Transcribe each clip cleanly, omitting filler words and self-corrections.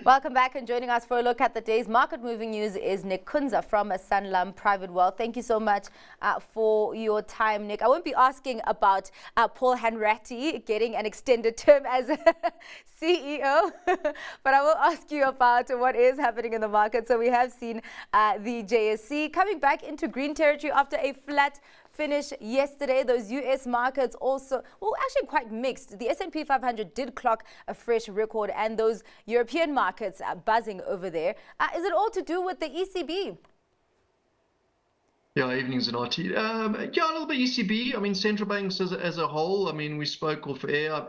Welcome back, and joining us for a look at the day's market moving news is Nick Kunze from Sanlam Private Wealth. Thank you so much for your time, Nick. I won't be asking about Paul Hanratty getting an extended term as CEO, but I will ask you about what is happening in the market. So we have seen the JSE coming back into green territory after a flat finish yesterday. Those US markets also, well, actually quite mixed. The S&P 500 did clock a fresh record, and those European markets are buzzing over there. Is it all to do with the ECB? Yeah, evenings in RT. Yeah, a little bit ECB. I mean, central banks as a whole. I mean, we spoke off air.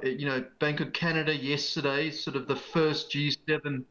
Bank of Canada yesterday, sort of the first G7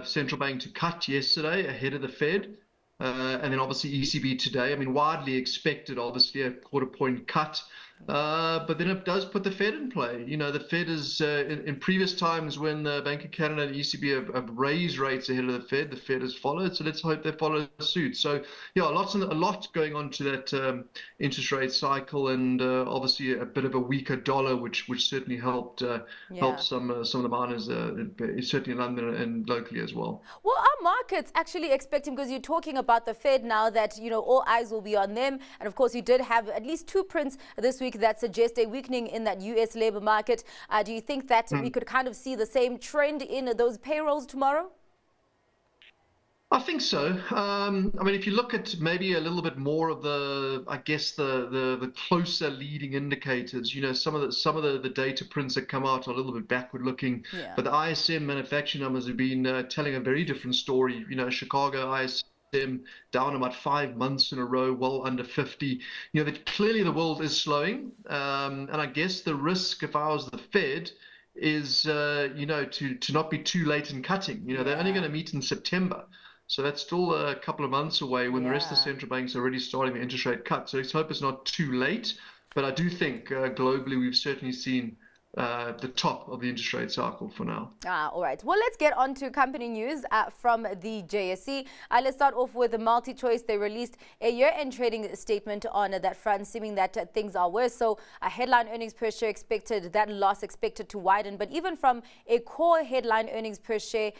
central bank to cut yesterday ahead of the Fed. And then obviously ECB today. I mean, widely expected, obviously, a quarter-point cut. But then it does put the Fed in play. The Fed is, in previous times when the Bank of Canada and ECB have raised rates ahead of the Fed has followed. So let's hope they follow suit. So, yeah, a lot going on to that interest rate cycle, and obviously a bit of a weaker dollar, which certainly helped some of the miners, certainly in London and locally as well. Well, are markets actually expecting, because you're talking about the Fed now, that all eyes will be on them, and of course you did have at least two prints this week that suggest a weakening in that US labor market. Do you think that we could kind of see the same trend in those payrolls tomorrow? I think so. I mean, if you look at maybe a little bit more of the closer leading indicators, some of the data prints that come out are a little bit backward looking, but the ISM manufacturing numbers have been telling a very different story. Chicago ISM down about 5 months in a row, well under 50. That clearly the world is slowing, and I guess the risk, if I was the Fed, is to not be too late in cutting. They're only going to meet in September. So that's still a couple of months away when the rest of the central banks are already starting the interest rate cut. So let's hope it's not too late. But I do think globally we've certainly seen the top of the interest rate cycle for now. All right. Well, let's get on to company news from the JSE. Let's start off with the MultiChoice. They released a year-end trading statement on that front, seeming that things are worse. So headline earnings per share expected, that loss expected to widen. But even from a core headline earnings per share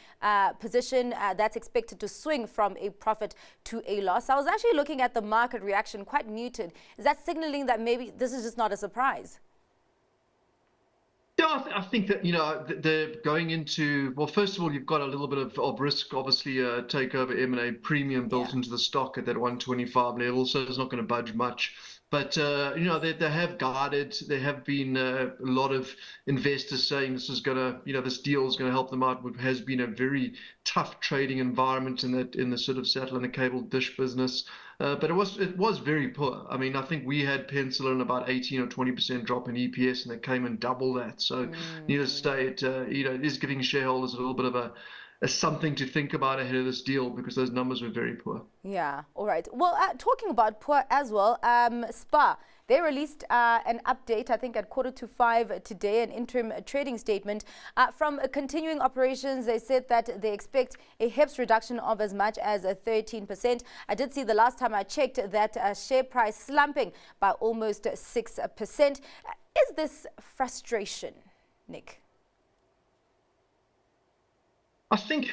position, that's expected to swing from a profit to a loss. I was actually looking at the market reaction, quite muted. Is that signaling that maybe this is just not a surprise? Yeah, I think that, they're going into, well, first of all, you've got a little bit of risk, obviously, takeover M&A premium built into the stock at that 125 level, so it's not going to budge much. But, they have guided. There have been a lot of investors saying this deal is going to help them out. It has been a very tough trading environment in the sort of satellite and cable dish business. But it was very poor. I mean, I think we had pencil in about 18 or 20% drop in EPS, and they came in double that. So, needless to say, it is giving shareholders a little bit of a something to think about ahead of this deal, because those numbers were very poor. Yeah, all right. Well, talking about poor as well, SPAR, they released an update, I think at 4:45 today, an interim trading statement. From continuing operations, they said that they expect a HEPS reduction of as much as 13%. I did see the last time I checked that share price slumping by almost 6%. Is this frustration, Nick? I think,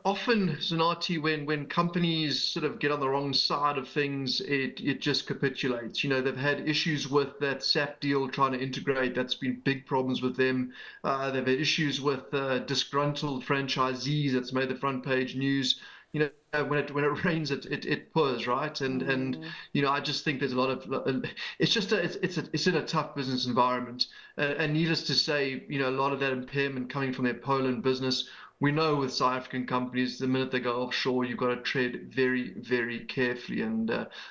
often, Zanati, when companies sort of get on the wrong side of things, it just capitulates. They've had issues with that SAP deal trying to integrate. That's been big problems with them. They've had issues with disgruntled franchisees. That's made the front page news. When it rains, it pours, right? And I just think there's a lot of it's in a tough business environment, and needless to say, a lot of that impairment coming from their Poland business. We know with South African companies, the minute they go offshore, you've got to tread very, very carefully, and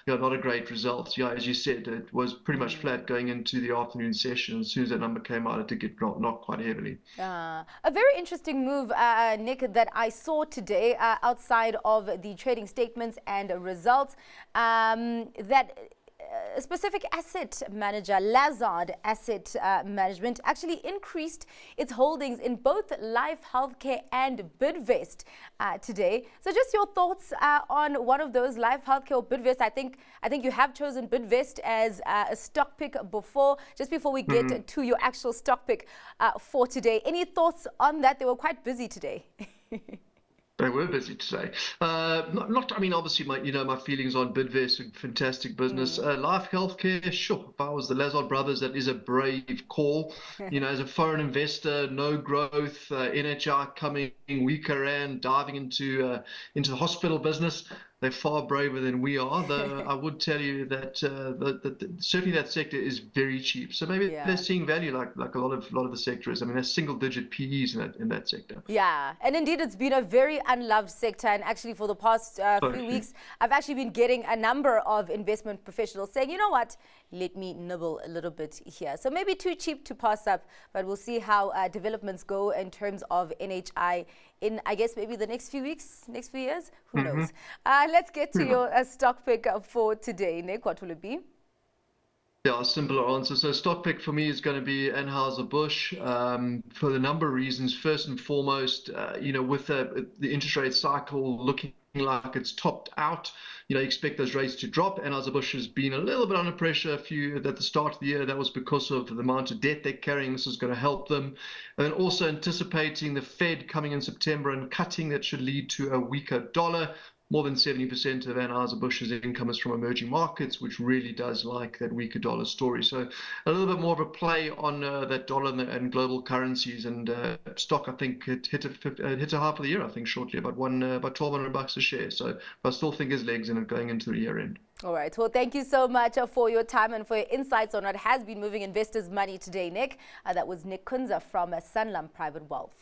not a great result. As you said, it was pretty much flat going into the afternoon session. As soon as that number came out, it did get knocked quite heavily. A very interesting move, Nick, that I saw today outside of the trading statements and results, that a specific asset manager, Lazard Asset Management, actually increased its holdings in both Life Healthcare and Bidvest today. So just your thoughts on one of those, Life Healthcare or Bidvest. I think you have chosen Bidvest as a stock pick before. Just before we get to your actual stock pick for today, any thoughts on that? They were quite busy today. They were busy today. I mean, obviously, my feelings on Bidvest, a fantastic business. Life Healthcare, sure. If I was the Lazard brothers, that is a brave call. As a foreign investor, no growth, NHI coming weaker and diving into the hospital business. They're far braver than we are, though I would tell you that certainly that sector is very cheap. So maybe they're seeing value like a lot of the sector is. I mean, there's single-digit PEs in that sector. Yeah, and indeed it's been a very unloved sector. And actually for the past few weeks, I've actually been getting a number of investment professionals saying, you know what, let me nibble a little bit here. So maybe too cheap to pass up, but we'll see how developments go in terms of NHI in, I guess, maybe the next few weeks, next few years. Who knows? Let's get to your stock pick for today. Nick, what will it be? Yeah, a simpler answer. So stock pick for me is going to be Anheuser-Busch for a number of reasons. First and foremost, with the interest rate cycle looking like it's topped out, you expect those rates to drop. Anheuser-Busch has been a little bit under pressure at the start of the year. That was because of the amount of debt they're carrying. This is going to help them. And also anticipating the Fed coming in September and cutting, that should lead to a weaker dollar. More than 70% of Anheuser-Busch's income is from emerging markets, which really does like that weaker dollar story. So a little bit more of a play on that dollar and global currencies. And stock, I think, it hit a half of the year, I think, shortly, about $1,200 a share. So I still think there's legs in it going into the year end. All right. Well, thank you so much for your time and for your insights on what has been moving investors' money today, Nick. That was Nick Kunze from Sanlam Private Wealth.